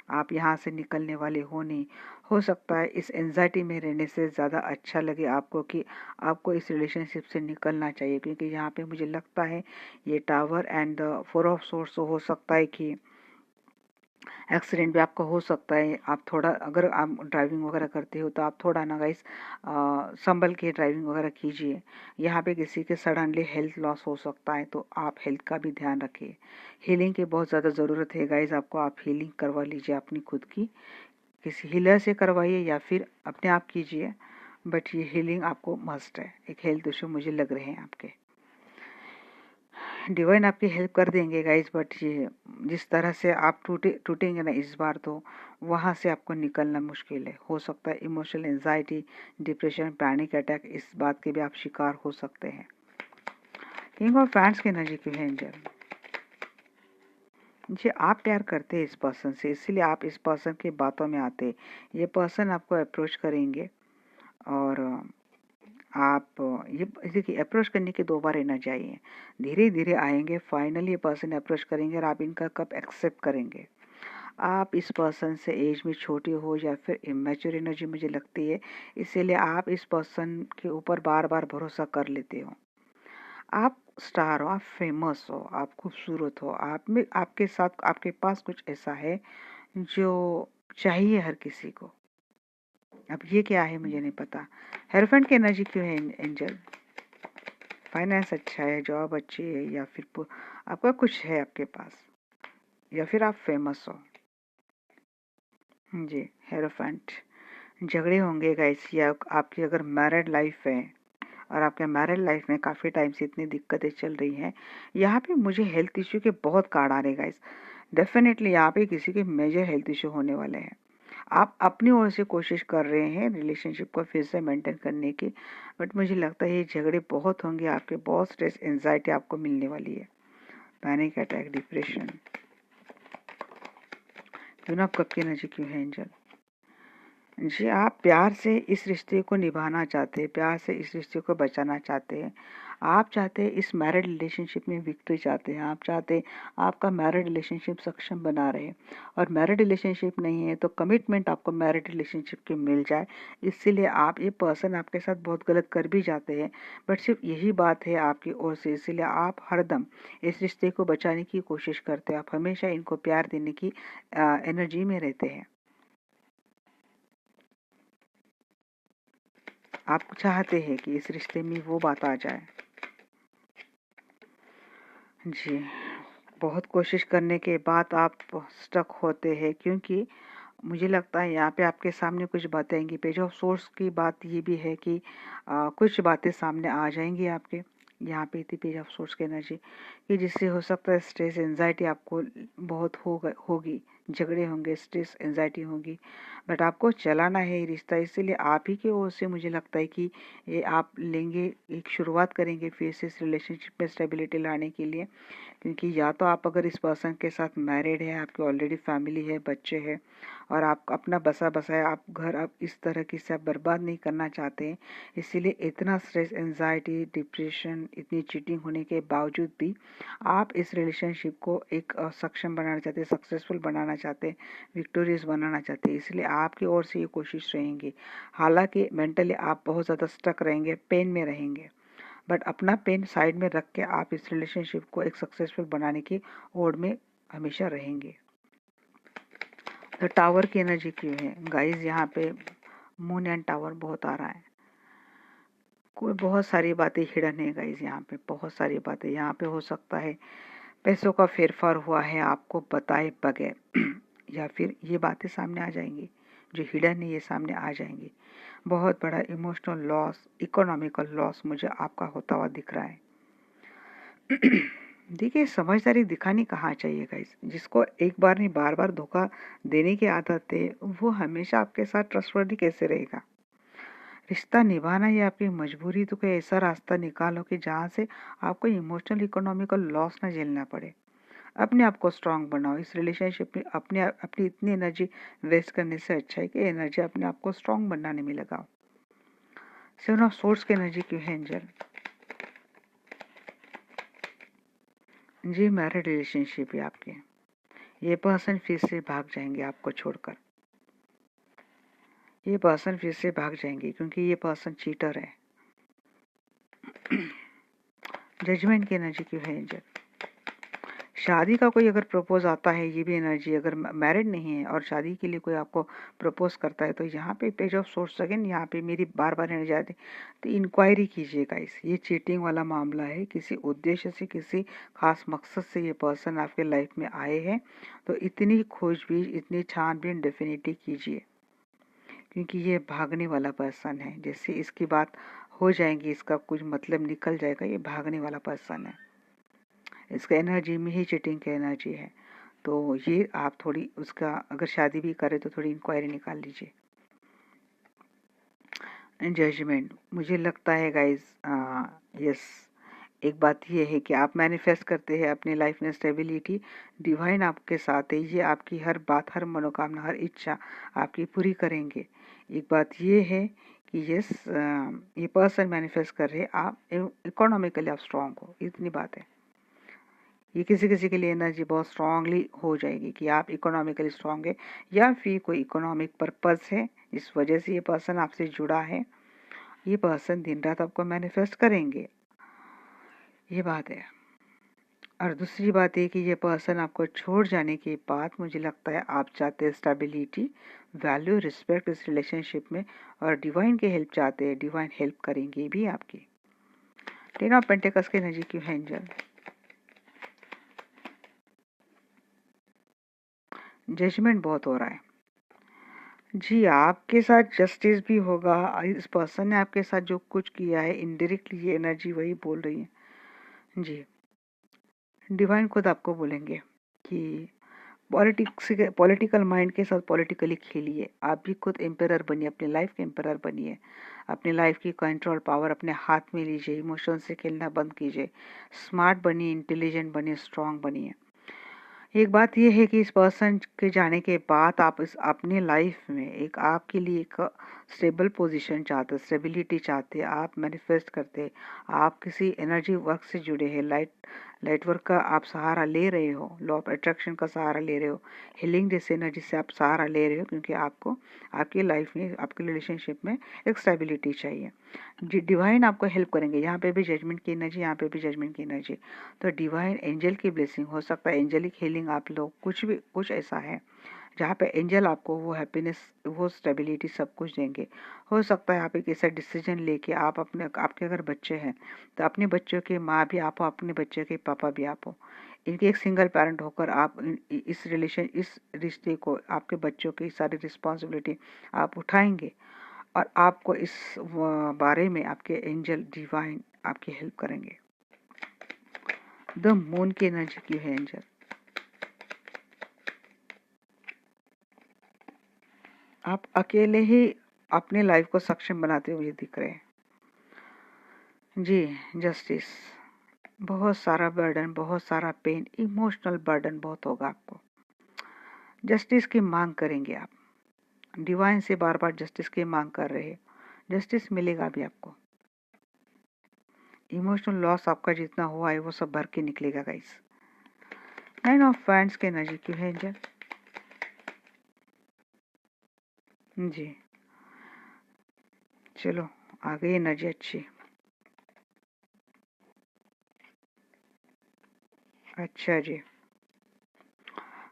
आप यहाँ से निकलने वाले हो नहीं। हो सकता है इस एंजाइटी में रहने से ज़्यादा अच्छा लगे आपको कि आपको इस रिलेशनशिप से निकलना चाहिए, क्योंकि यहाँ पे मुझे लगता है ये टावर एंड 4 ऑफ सोर्स हो सकता है कि एक्सीडेंट भी आपका हो सकता है। आप थोड़ा, अगर आप ड्राइविंग वगैरह करते हो तो आप थोड़ा ना गाइस संभल के ड्राइविंग वगैरह कीजिए। यहाँ पे किसी के सडनली हेल्थ लॉस हो सकता है, तो आप हेल्थ का भी ध्यान रखिए। हीलिंग की बहुत ज़्यादा ज़रूरत है गाइस आपको। आप हीलिंग करवा लीजिए अपनी खुद की, किसी हीलर से करवाइए या फिर अपने आप कीजिए, बट ये हीलिंग आपको मस्ट है। एक हेल्थ इशू मुझे लग रहे हैं आपके, डिवाइन आपकी हेल्प कर देंगे गाइस, बट ये जिस तरह से आप टूटेंगे ना इस बार, तो वहाँ से आपको निकलना मुश्किल है। हो सकता है emotional anxiety, depression, panic attack, इस बात के भी आप शिकार हो सकते हैं। किंग ऑफ फैंस की एनर्जी क्यों है एंजल? जी, आप प्यार करते हैं इस पर्सन से, इसीलिए आप इस पर्सन की बातों में आते हैं। ये पर्सन आपको अप्रोच करेंगे और आप ये देखिए, अप्रोच करने के 2 बार एनर्जी आई है। धीरे धीरे आएंगे, फाइनली ये पर्सन अप्रोच करेंगे और आप इनका कब एक्सेप्ट करेंगे। आप इस पर्सन से एज में छोटे हो या फिर इमेच्योर एनर्जी मुझे लगती है, इसीलिए आप इस पर्सन के ऊपर बार बार भरोसा कर लेते हो। आप स्टार हो, आप फेमस हो, आप खूबसूरत हो, आप में आपके साथ आपके पास कुछ ऐसा है जो चाहिए हर किसी को। अब ये क्या है मुझे नहीं पता। हेरोफेंट की एनर्जी क्यों है एंजल? फाइनेंस अच्छा है, जॉब अच्छी है, या फिर आपका कुछ है आपके पास, या फिर आप फेमस हो। जी, हेरोफेंट। झगड़े होंगे गाइस, या आपकी अगर मैरिड लाइफ है और आपके मैरिड लाइफ में काफ़ी टाइम से इतनी दिक्कतें चल रही हैं, यहाँ पे मुझे हेल्थ इश्यू के बहुत कार्ड आ रहे गाइस। डेफिनेटली यहाँ पे किसी के मेजर हेल्थ इश्यू होने वाले हैं। आप अपनी ओर से कोशिश कर रहे हैं रिलेशनशिप को फिर से मेंटेन करने की, बट मुझे लगता है ये झगड़े बहुत होंगे आपके, बहुत स्ट्रेस एंजाइटी आपको मिलने वाली है। Panic attack, depression. दोनों आप कब की एनर्जी क्यों है एंजल? जी, आप प्यार से इस रिश्ते को निभाना चाहते हैं, प्यार से इस रिश्ते को बचाना चाहते हैं। आप चाहते हैं इस मैरिड रिलेशनशिप में विक्ट्री चाहते हैं। आप चाहते हैं आपका मैरिड रिलेशनशिप सक्षम बना रहे, और मैरिड रिलेशनशिप नहीं है तो कमिटमेंट आपको मैरिड रिलेशनशिप की मिल जाए। इसीलिए आप, ये पर्सन आपके साथ बहुत गलत कर भी जाते हैं, बट सिर्फ यही बात है आपकी ओर से, इसीलिए आप हरदम इस रिश्ते को बचाने की कोशिश करते हैं। आप हमेशा इनको प्यार देने की एनर्जी में रहते हैं। आप चाहते हैं कि इस रिश्ते में वो बात आ जाए। जी, बहुत कोशिश करने के बाद आप स्टक होते हैं, क्योंकि मुझे लगता है यहाँ पे आपके सामने कुछ बातें आएंगी। पेज ऑफ सोर्स की बात ये भी है कि कुछ बातें सामने आ जाएंगी आपके। यहाँ पे थी पेज ऑफ सोर्स की एनर्जी कि जिससे हो सकता है स्ट्रेस एंजाइटी आपको बहुत होगी, झगड़े होंगे, स्ट्रेस, एंजाइटी होगी, बट आपको चलाना है ये रिश्ता। इसीलिए आप ही की ओर से मुझे लगता है कि ये आप लेंगे, एक शुरुआत करेंगे फिर से इस रिलेशनशिप में स्टेबिलिटी लाने के लिए। क्योंकि या तो आप अगर इस पर्सन के साथ मैरिड है, आपकी ऑलरेडी फैमिली है, बच्चे हैं, और आप अपना बसा बसाया आप घर आप इस तरह की से आप बर्बाद नहीं करना चाहते हैं। इसीलिए इतना स्ट्रेस, एंजाइटी, डिप्रेशन, इतनी चीटिंग होने के बावजूद भी आप इस रिलेशनशिप को एक सक्षम बनाना चाहते हैं, सक्सेसफुल बनाना चाहते हैं, विक्टोरियस बनाना चाहते हैं। इसलिए आपकी ओर से ये कोशिश रहेंगी। हालांकि मेंटली आप बहुत ज़्यादा स्टक रहेंगे, पेन में रहेंगे, बट अपना पेन साइड में रख के आप इस रिलेशनशिप को एक सक्सेसफुल बनाने की ओर में हमेशा रहेंगे। तो टावर की एनर्जी क्यों है गाइस? यहाँ पे मून एंड टावर बहुत आ रहा है। कोई बहुत सारी बातें हिडन है गाइस, यहाँ पे बहुत सारी बातें। यहाँ पे हो सकता है पैसों का फेरफार हुआ है आपको बताए बगैर या फिर ये बातें सामने आ जाएंगी जो हिडन है, ये सामने आ जाएंगी। बहुत बड़ा इमोशनल लॉस, इकोनॉमिकल लॉस मुझे आपका होता हुआ दिख रहा है। देखिए, समझदारी दिखानी कहाँ चाहिए गाइस? जिसको एक बार नहीं बार बार धोखा देने की आदत है, वो हमेशा आपके साथ ट्रस्टवर्दी कैसे रहेगा? रिश्ता निभाना ये आपकी मजबूरी, तो कोई ऐसा रास्ता निकालो कि जहाँ से आपको इमोशनल, इकोनॉमिकल लॉस ना झेलना पड़े। अपने आप को स्ट्रांग बनाओ। इस रिलेशनशिप में अपनी इतनी एनर्जी वेस्ट करने से अच्छा है कि एनर्जी अपने आप को स्ट्रांग बनाने में लगाओ। सेवन ऑफ सोर्स की एनर्जी क्यों है एंजल? जी, मैरिड रिलेशनशिप है आपके। ये पर्सन फिर से भाग जाएंगे आपको छोड़कर। ये पर्सन फिर से भाग जाएंगे क्योंकि ये पर्सन चीटर है। जजमेंट की एनर्जी क्यों है एंजल? शादी का कोई अगर प्रपोज आता है, ये भी एनर्जी, अगर मैरिड नहीं है और शादी के लिए कोई आपको प्रपोज करता है, तो यहाँ पे पेज ऑफ सोर्स अगेन, यहाँ पे मेरी बार बार एनर्जी आती है। तो इंक्वायरी कीजिएगा। ये चीटिंग वाला मामला है। किसी उद्देश्य से, किसी खास मकसद से ये पर्सन आपके लाइफ में आए हैं, तो इतनी खोजबीन, इतनी छानबीन डेफिनेटली कीजिए, क्योंकि ये भागने वाला पर्सन है। जैसे इसकी बात हो जाएगी, इसका कुछ मतलब निकल जाएगा, ये भागने वाला पर्सन है। इसका एनर्जी में ही चीटिंग की एनर्जी है। तो ये आप थोड़ी उसका, अगर शादी भी करें तो थोड़ी इंक्वायरी निकाल लीजिए। जजमेंट, मुझे लगता है गाइस, यस, एक बात ये है कि आप मैनिफेस्ट करते हैं अपनी लाइफ में स्टेबिलिटी। डिवाइन आपके साथ है। ये आपकी हर बात, हर मनोकामना, हर इच्छा आपकी पूरी करेंगे। एक बात ये है कि यस, ये पर्सन मैनिफेस्ट कर रहे हैं आप इकोनॉमिकली आप स्ट्रांग हो, इतनी बात है। ये किसी किसी के लिए एनर्जी बहुत स्ट्रांगली हो जाएगी कि आप इकोनॉमिकली स्ट्रांग है, या फिर कोई इकोनॉमिक पर्पस है इस वजह से ये पर्सन आपसे जुड़ा है। ये पर्सन दिन रात आपको मैनिफेस्ट करेंगे, ये बात है। और दूसरी बात ये कि ये पर्सन आपको छोड़ जाने के बाद मुझे लगता है आप चाहते हैं स्टेबिलिटी, वैल्यू, रिस्पेक्ट इस रिलेशनशिप में, और डिवाइन की हेल्प चाहते हैं। डिवाइन हेल्प करेंगे भी आपकी। टेन ऑफ पेंटिकल्स की एनर्जी क्यों है एंजल? जजमेंट बहुत हो रहा है जी। आपके साथ जस्टिस भी होगा। इस पर्सन ने आपके साथ जो कुछ किया है, इनडायरेक्टली ये एनर्जी वही बोल रही है जी। डिवाइन खुद आपको बोलेंगे कि पॉलिटिकल माइंड के साथ पॉलिटिकली खेलिए। आप भी खुद एम्परर बनिए, अपनी लाइफ के एम्परर बनिए। अपनी लाइफ की कंट्रोल पावर अपने हाथ में लीजिए। इमोशन से खेलना बंद कीजिए। स्मार्ट बनिए, इंटेलिजेंट बनिए, स्ट्रांग बनिए। एक बात यह है कि इस पर्सन के जाने के बाद आप इस अपनी लाइफ में एक आपके लिए एक स्टेबल पोजीशन चाहते, स्टेबिलिटी चाहते, आप मैनिफेस्ट करते, आप किसी एनर्जी वर्क से जुड़े हैं, लाइट वर्क का आप सहारा ले रहे हो, लॉ ऑफ अट्रैक्शन का सहारा ले रहे हो, हीलिंग जैसे एनर्जी से आप सहारा ले रहे हो, क्योंकि आपको आपकी लाइफ में, आपके रिलेशनशिप में एक स्टेबिलिटी चाहिए। डिवाइन आपको हेल्प करेंगे। यहाँ पे भी जजमेंट की एनर्जी, यहाँ पे भी जजमेंट की एनर्जी। तो डिवाइन एंजल की ब्लेसिंग हो सकता है, एंजलिक हीलिंग आप लोग कुछ ऐसा है जहाँ पे एंजल आपको वो हैप्पीनेस, वो स्टेबिलिटी सब कुछ देंगे। हो सकता है आप एक ऐसा डिसीजन लेके आप आपके अगर बच्चे हैं तो अपने बच्चों के माँ भी आप हो, अपने बच्चे के पापा भी आप हो। इनके एक सिंगल पेरेंट होकर आप इस रिश्ते को, आपके बच्चों की सारी रिस्पॉन्सिबिलिटी आप उठाएंगे, और आपको इस बारे में आपके एंजल डिवाइन आपकी हेल्प करेंगे। द मून की एनर्जी की है एंजल? आप अकेले ही अपनी लाइफ को सक्षम बनाते हुए दिख रहे हैं। जी, जस्टिस, बहुत सारा बर्डन, बहुत सारा पेन, इमोशनल बर्डन बहुत होगा आपको। जस्टिस की मांग करेंगे आप, डिवाइन से बार बार जस्टिस की मांग कर रहे हैं, जस्टिस मिलेगा भी आपको। इमोशनल लॉस आपका जितना हुआ है वो सब भर के निकलेगा गाइस। 9 ऑफ फैंड्स के एनर्जी क्यों है एंजल? जी, चलो आ गई एनर्जी अच्छी। अच्छा जी,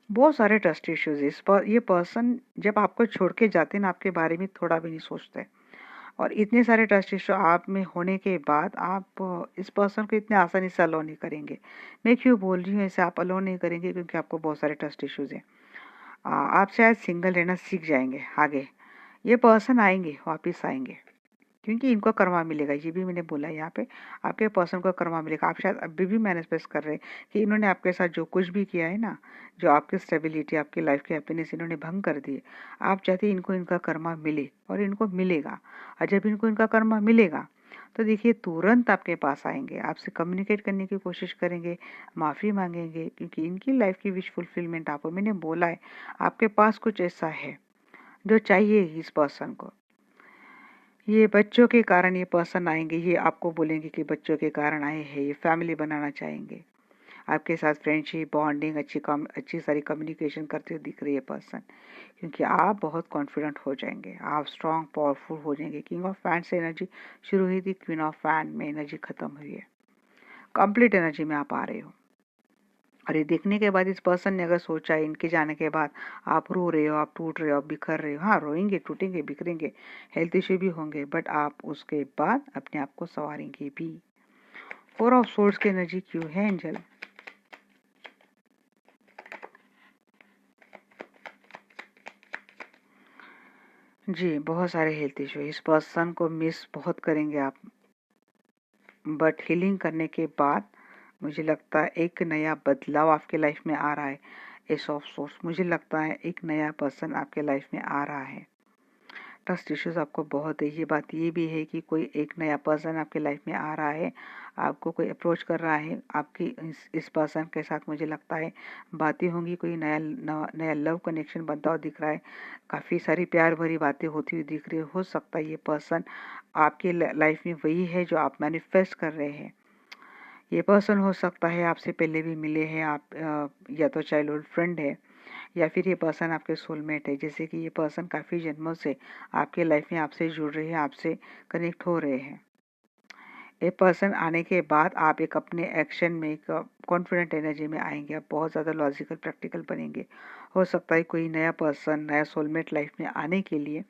बहुत सारे ट्रस्ट इश्यूज। ये पर्सन जब आपको छोड़ के जाते हैं ना, आपके बारे में थोड़ा भी नहीं सोचते। और इतने सारे ट्रस्ट इश्यू आप में होने के बाद आप इस पर्सन को इतने आसानी से अलो नहीं करेंगे। मैं क्यों बोल रही हूँ ऐसे आप अलो नहीं करेंगे? क्योंकि आपको बहुत सारे ट्रस्ट इश्यूज हैं। आप शायद सिंगल रहना सीख जाएंगे आगे। ये पर्सन आएंगे, वापिस आएंगे, क्योंकि इनको कर्मा मिलेगा। ये भी मैंने बोला यहाँ पे, आपके पर्सन को कर्मा मिलेगा। आप शायद अभी भी मैनिफेस्ट कर रहे हैं कि इन्होंने आपके साथ जो कुछ भी किया है ना, जो आपकी स्टेबिलिटी, आपकी लाइफ की हैप्पीनेस इन्होंने भंग कर दी है। आप चाहते हैं इनको इनका कर्मा मिले, और इनको मिलेगा। और जब इनको इनका कर्मा मिलेगा तो देखिए तुरंत आपके पास आएंगे, आपसे कम्युनिकेट करने की कोशिश करेंगे, माफ़ी मांगेंगे, क्योंकि इनकी लाइफ की विश फुलफिलमेंट आपको मैंने बोला है। आपके पास कुछ ऐसा है जो चाहिए इस पर्सन को। ये बच्चों के कारण ये पर्सन आएंगे, ये आपको बोलेंगे कि बच्चों के कारण आए हैं, ये फैमिली बनाना चाहेंगे, आपके साथ फ्रेंडशिप, बॉन्डिंग, अच्छी सारी कम्युनिकेशन करते हुए दिख रही है पर्सन। क्योंकि आप बहुत कॉन्फिडेंट हो जाएंगे, आप स्ट्रांग पावरफुल हो जाएंगे। किंग ऑफ फैन से एनर्जी शुरू हुई थी, क्वीन ऑफ फैन में एनर्जी खत्म हुई है, कंप्लीट एनर्जी में आप आ रहे हो। और ये देखने के बाद इस पर्सन ने अगर सोचा है इनके जाने के बाद आप रो रहे हो, आप टूट रहे हो, आप बिखर रहे हो, हाँ रोएंगे, टूटेंगे, बिखरेंगे, हेल्थ इश्यू भी होंगे, बट आप उसके बाद अपने आप को संवारेंगे भी। 4 ऑफ सोर्ड्स की एनर्जी क्यों है एंजल? जी, बहुत सारे हेल्थ इश्यू। इस पर्सन को मिस बहुत करेंगे आप, बट हीलिंग करने के बाद मुझे लगता है एक नया बदलाव आपके लाइफ में आ रहा है। एस ऑफ सोर्स, मुझे लगता है एक नया पर्सन आपके लाइफ में आ रहा है। ट्रस्ट इश्यूज आपको बहुत है। ये बात ये भी है कि कोई एक नया पर्सन आपके लाइफ में आ रहा है, आपको कोई अप्रोच कर रहा है। आपकी इस पर्सन के साथ मुझे लगता है बातें होंगी, कोई नया लव कनेक्शन बनता हुआ दिख रहा है। काफ़ी सारी प्यार भरी बातें होती हुई दिख रही है। हो सकता है ये पर्सन आपके लाइफ में वही है जो आप मैनिफेस्ट कर रहे हैं। ये पर्सन हो सकता है आपसे पहले भी मिले हैं, आप या तो चाइल्डहुड फ्रेंड है, या फिर ये पर्सन आपके सोलमेट है। जैसे कि ये पर्सन काफ़ी जन्मों से आपके लाइफ में आपसे जुड़ रहे हैं, आपसे कनेक्ट हो रहे हैं। ये पर्सन आने के बाद आप एक अपने एक्शन में एक कॉन्फिडेंट एनर्जी में आएंगे, आप बहुत ज़्यादा लॉजिकल प्रैक्टिकल बनेंगे। हो सकता है कोई नया पर्सन, नया सोलमेट लाइफ में आने के लिए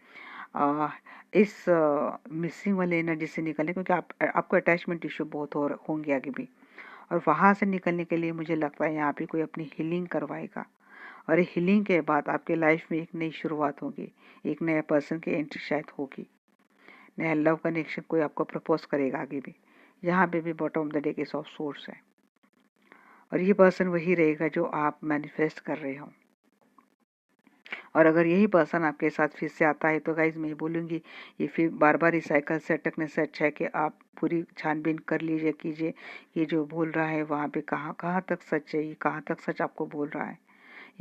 आ, इस मिसिंग वाले एनर्जी से निकलने, क्योंकि आपको अटैचमेंट इश्यू बहुत होंगे आगे भी। और वहाँ से निकलने के लिए मुझे लगता है यहाँ पे कोई अपनी हीलिंग करवाएगा। और हीलिंग के बाद आपके लाइफ में एक नई शुरुआत होगी, एक नया पर्सन की एंट्री शायद होगी, नया लव कनेक्शन कोई आपको प्रपोज करेगा आगे भी। यहाँ पे भी bottom of the deck S of source है, और ये पर्सन वही रहेगा जो आप मैनिफेस्ट कर रहे हो। और अगर यही पर्सन आपके साथ फिर से आता है तो गाइज मैं बोलूँगी ये फिर बार बार इस साइकिल से अटकने से अच्छा है कि आप पूरी छानबीन कर लीजिए, कीजिए ये जो बोल रहा है वहाँ पे कहाँ कहाँ तक सच है, ये कहाँ तक सच आपको बोल रहा है।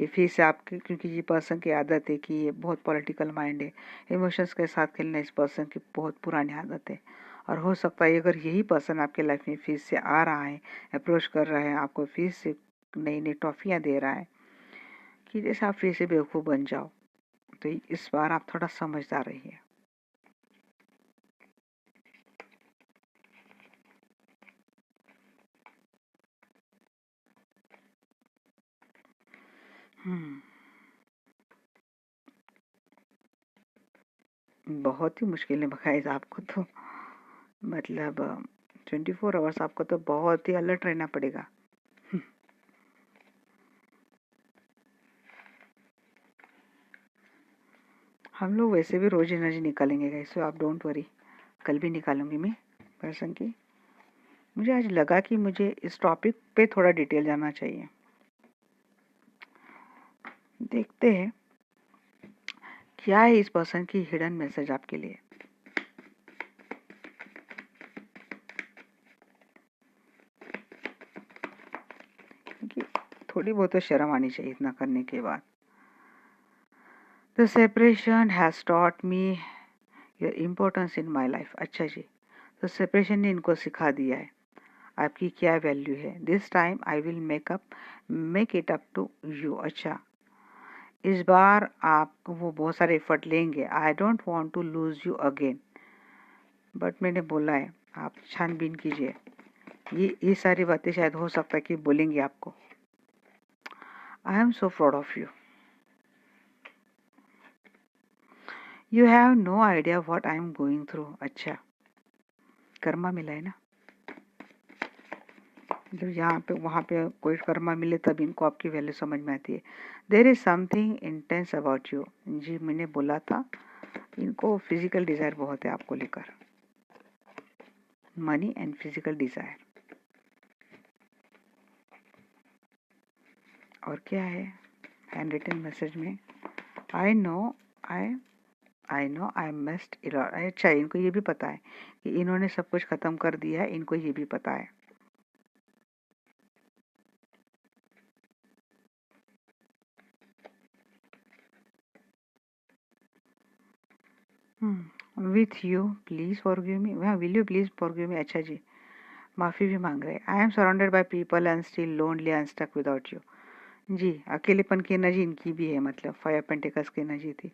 ये फिर से आपके, क्योंकि ये पर्सन की आदत है कि ये बहुत पॉलिटिकल माइंड है, इमोशंस के साथ खेलना इस पर्सन की बहुत पुरानी आदत है। और हो सकता है अगर यही पर्सन आपके लाइफ में फिर से आ रहा है, अप्रोच कर रहा है, आपको फिर से नई नई टॉफियाँ दे रहा है कि जैसे आप फिर से बेवकूफ़ बन जाओ, तो इस बार आप थोड़ा समझदार रहिए। बहुत ही मुश्किल है गाइस, आपको तो मतलब 24 आवर्स आपको तो बहुत ही अलर्ट रहना पड़ेगा। हम लोग वैसे भी रोज एनर्जी निकालेंगे गाइस, सो आप डोंट वरी, कल भी निकालूंगी मैं पर्सन की। मुझे आज लगा कि मुझे इस टॉपिक पे थोड़ा डिटेल जानना चाहिए। देखते हैं क्या है इस पर्सन की हिडन मैसेज आपके लिए? क्योंकि थोड़ी बहुत तो शर्म आनी चाहिए इतना करने के बाद। The separation has taught me your importance in my life. अच्छा जी, तो सेपरेशन ने इनको सिखा दिया है आपकी क्या वैल्यू है। This time I will make it up to you. अच्छा, इस बार आप वो बहुत सारे एफर्ट लेंगे। I don't want to lose you again, but मैंने बोला है आप छानबीन कीजिए। ये सारी बातें शायद हो सकता है कि बोलेंगे आपको। I am so proud of you, you have no idea what I am going through. अच्छा, कर्मा मिला है ना, जब यहाँ पे वहाँ पे कोई कर्मा मिले तब इनको आपकी वैल्यू समझ में आती है। There is something intense about you. जी मैंने बोला था इनको फिजिकल डिजायर बहुत है आपको लेकर, मनी एंड फिजिकल डिजायर। और क्या है हैंड रिटन मैसेज में? I know I must error. अच्छा, इनको ये भी पता है कि इन्होंने सब कुछ खत्म कर दिया है, इनको ये भी पता है। With you please forgive me. हाँ, will you please forgive me. अच्छा जी, माफी भी मांग रहे हैं। I am surrounded by people and still lonely and stuck without you. जी, अकेलेपन की एनर्जी इनकी भी है, मतलब 5 पेंटिकल्स की एनर्जी थी।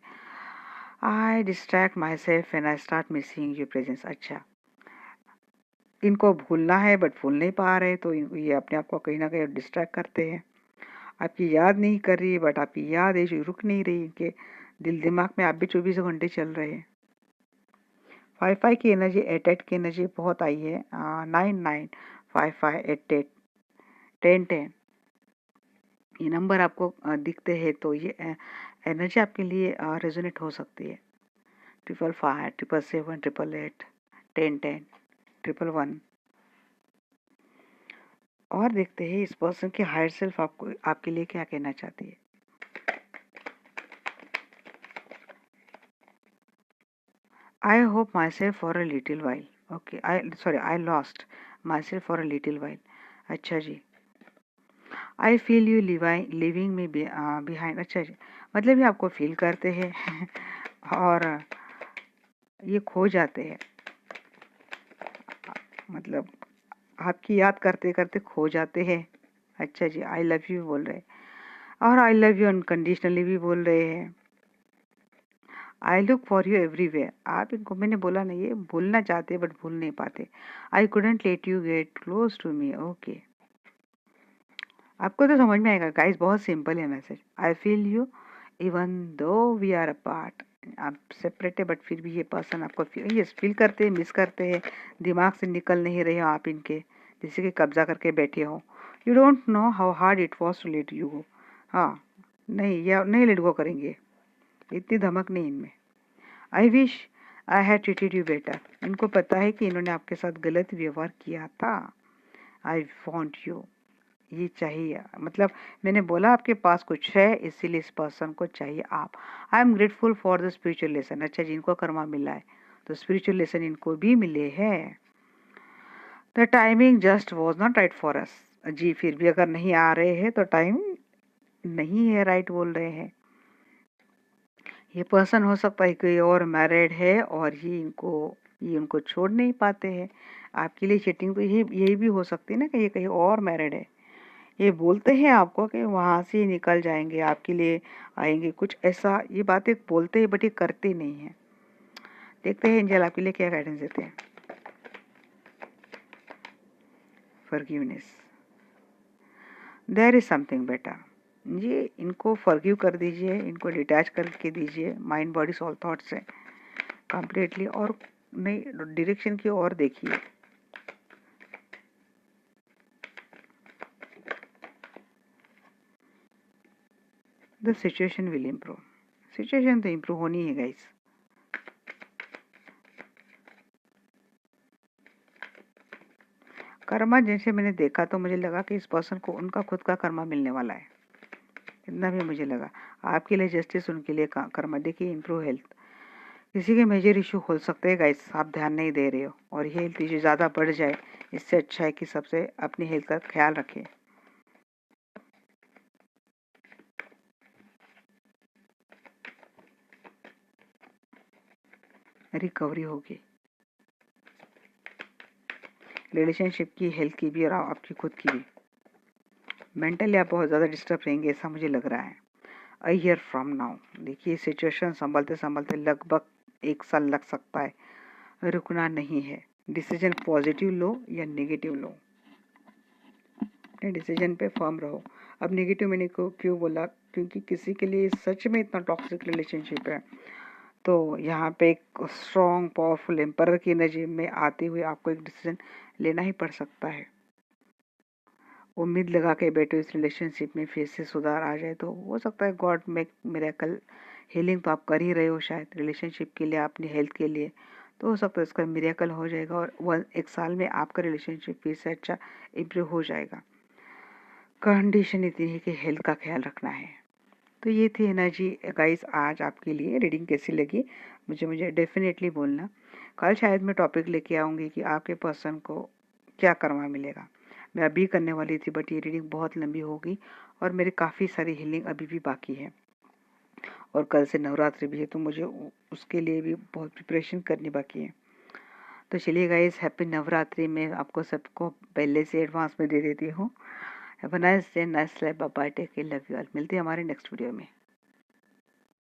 I distract myself and I start missing your presence. अच्छा, इनको भूलना है बट भूल नहीं पा रहे, तो ये अपने आप को कहीं ना कहीं डिस्ट्रैक्ट करते हैं। आपकी याद नहीं कर रही बट आपकी याद है जो रुक नहीं रही, इनके दिल दिमाग में आप भी 24 घंटे चल रहे हैं। 5 की एनर्जी 8 की एनर्जी बहुत आई है। 995588 1010 ये नंबर आपको दिखते हैं, तो ये एनर्जी आपके लिए रेजोनेट हो सकती है। 555 777 888 1010 111। और देखते हैं इस पर्सन की हायर सेल्फ आपको आपके लिए क्या कहना चाहती है। I hope myself for a little while. Okay, I lost myself for a little while. अच्छा जी, I feel you leaving me behind. अच्छा जी, मतलब ये आपको फील करते हैं और ये खो जाते हैं, मतलब आपकी याद करते करते खो जाते हैं। अच्छा जी, आई लव यू बोल रहे हैं और आई लव यू अनकंडीशनली भी बोल रहे हैं। I look for you everywhere. आप इनको मैंने बोला नहीं, ये भूलना चाहते बट भूल नहीं पाते। I couldn't let you get close to me. Okay, आपको तो समझ में आएगा गाइस, बहुत सिंपल है message. I feel you even though we are apart. आप सेपरेट है बट फिर भी ये पर्सन आपको फील करते हैं, मिस करते हैं, दिमाग से निकल नहीं रहे हो आप इनके, जैसे कि कब्जा करके बैठे हो। You don't know how hard it was to let you go. हाँ, नहीं, या नहीं लेट गो करेंगे, इतनी धमक नहीं इनमें। I wish I had treated you better. इनको पता है कि इन्होंने आपके साथ गलत व्यवहार किया था। आई वॉन्ट यू, ये चाहिए, मतलब मैंने बोला आपके पास कुछ है इसीलिए इस पर्सन को चाहिए आप। I am grateful for the spiritual lesson. अच्छा, जिनको कर्मा मिला है तो स्पिरिचुअल लेसन इनको भी मिले हैं। The timing just was not right for us. जी, फिर भी अगर नहीं आ रहे हैं तो टाइम नहीं है, राइट बोल रहे हैं। ये पर्सन हो सकता है कोई और मैरिड है और ये उनको छोड़ नहीं पाते हैं। आपके लिए चीटिंग तो यही भी हो सकती है ना कि ये कहीं और मैरिड है। ये बोलते हैं आपको कि वहाँ से ही निकल जाएंगे, आपके लिए आएंगे, कुछ ऐसा ये बातें बोलते हैं बट ये करते नहीं हैं। देखते हैं एंजल आपके लिए क्या गाइडेंस देते हैं। Forgiveness, there is something better. जी, इनको फॉरगिव कर दीजिए, इनको डिटैच करके दीजिए माइंड बॉडी सोल थॉट से कंप्लीटली, और नई डायरेक्शन की ओर देखिए। The situation will improve. Situation तो इम्प्रूव होनी है गाइस। कर्मा जैसे मैंने देखा तो मुझे लगा कि इस पर्सन को उनका खुद का कर्मा मिलने वाला है। इतना भी मुझे लगा। आपके लिए जस्टिस, उनके लिए कर्मा। देखिए इम्प्रूव हेल्थ, किसी के मेजर इशू हो सकते हैं गाइस, आप ध्यान नहीं दे रहे हो, और ये हेल्थ इशू ज़्यादा बढ़ जाए, इससे अच्छा है कि सबसे अपनी हेल्थ का ख्याल रखें। रिकवरी होगी रिलेशनशिप की, हेल्थ की भी और आपकी खुद की भी। मेंटली आप बहुत ज़्यादा डिस्टर्ब रहेंगे, ऐसा मुझे लग रहा है। अ ईयर फ्रॉम नाउ, देखिए सिचुएशन संभलते संभलते लगभग 1 साल लग सकता है। रुकना नहीं है। डिसीजन पॉजिटिव लो या नेगेटिव लो, अपने डिसीजन पे फर्म रहो। अब नेगेटिव मैंने को क्यों बोला, क्योंकि किसी के लिए सच में इतना टॉक्सिक रिलेशनशिप है, तो यहाँ पे एक स्ट्रॉन्ग पावरफुल एम्पायर की एनर्जी में आते हुए आपको एक डिसीजन लेना ही पड़ सकता है। उम्मीद लगा के बैठे इस रिलेशनशिप में फिर से सुधार आ जाए, तो हो सकता है गॉड मेक मिरेकल। हीलिंग तो आप कर ही रहे हो शायद रिलेशनशिप के लिए, अपनी हेल्थ के लिए, तो हो सकता है इसका मिरेकल हो जाएगा और 1 साल में आपका रिलेशनशिप फिर से अच्छा इम्प्रूव हो जाएगा। कंडीशन इतनी है कि हेल्थ का ख्याल रखना है। तो ये थी एनर्जी गाइस आज आपके लिए। रीडिंग कैसी लगी मुझे डेफिनेटली बोलना। कल शायद मैं टॉपिक लेके आऊँगी कि आपके पर्सन को क्या कर्मा मिलेगा। मैं अभी करने वाली थी, बट ये रीडिंग बहुत लंबी होगी और मेरी काफ़ी सारी हीलिंग अभी भी बाकी है, और कल से नवरात्रि भी है, तो मुझे उसके लिए भी बहुत प्रिपरेशन करनी बाकी है। तो चलिए गाइस, हैप्पी नवरात्रि। मैं आपको सबको पहले से एडवांस में दे देती हूँ। Have a nice day, nice life, bye bye, take care, love you all. मिलते हैं हमारे नेक्स्ट वीडियो में।